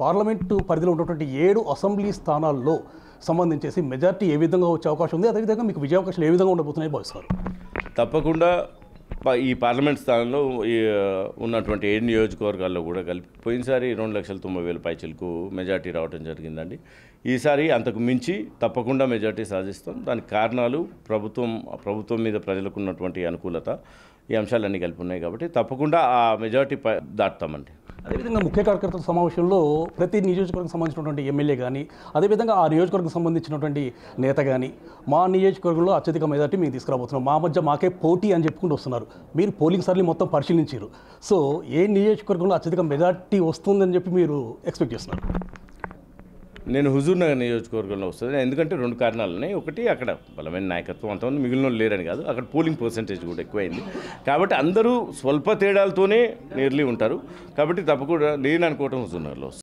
Parliament పరిధిలో ఉన్నటువంటి 7 assembly స్థానాల్లో సంబంధించేసి మెజార్టీ ఏ విధంగా వచ్చే అవకాశం ఉంది, అదేవిధంగా మీకు విజయ అవకాశాలు ఏ విధంగా ఉండబోతున్నాయి భావిస్తారు? తప్పకుండా ఈ పార్లమెంట్ స్థానంలో ఉన్నటువంటి 7 నియోజకవర్గాల్లో కూడా కలిపి పోయినసారి 2,90,000 పైచిలకు మెజార్టీ రావడం జరిగిందండి. ఈసారి అంతకు మించి తప్పకుండా మెజార్టీ సాధిస్తాం. దానికి కారణాలు ప్రభుత్వం మీద ప్రజలకు ఉన్నటువంటి అనుకూలత, ఈ అంశాలన్నీ కలిపి ఉన్నాయి కాబట్టి తప్పకుండా ఆ మెజార్టీ దాటుతామండి. అదేవిధంగా ముఖ్య కార్యకర్తల సమావేశంలో ప్రతి నియోజకవర్గం సంబంధించినటువంటి ఎమ్మెల్యే కానీ, అదేవిధంగా ఆ నియోజకవర్గం సంబంధించినటువంటి నేత కానీ, మా నియోజకవర్గంలో అత్యధిక మెజార్టీ మేము తీసుకురాబోతున్నాం, మా మధ్య మాకే పోటీ అని చెప్పుకుంటూ వస్తున్నారు. మీరు పోలింగ్ సర్లీ మొత్తం పరిశీలించారు. సో ఏ నియోజకవర్గంలో అత్యధిక మెజార్టీ వస్తుందని చెప్పి మీరు ఎక్స్పెక్ట్ చేస్తున్నారు? నేను హుజూర్ నగర్ నియోజకవర్గంలో వస్తుంది. ఎందుకంటే 2 కారణాలు ఉన్నాయి. ఒకటి, అక్కడ బలమైన నాయకత్వం అంతమంది మిగిలిన లేరని కాదు, అక్కడ పోలింగ్ పర్సెంటేజ్ కూడా ఎక్కువైంది కాబట్టి అందరూ స్వల్ప తేడాలతోనే నేర్లీ ఉంటారు. కాబట్టి తప్పకుండా నేను అనుకోవటం హుజూర్ నగర్లో వస్తుంది.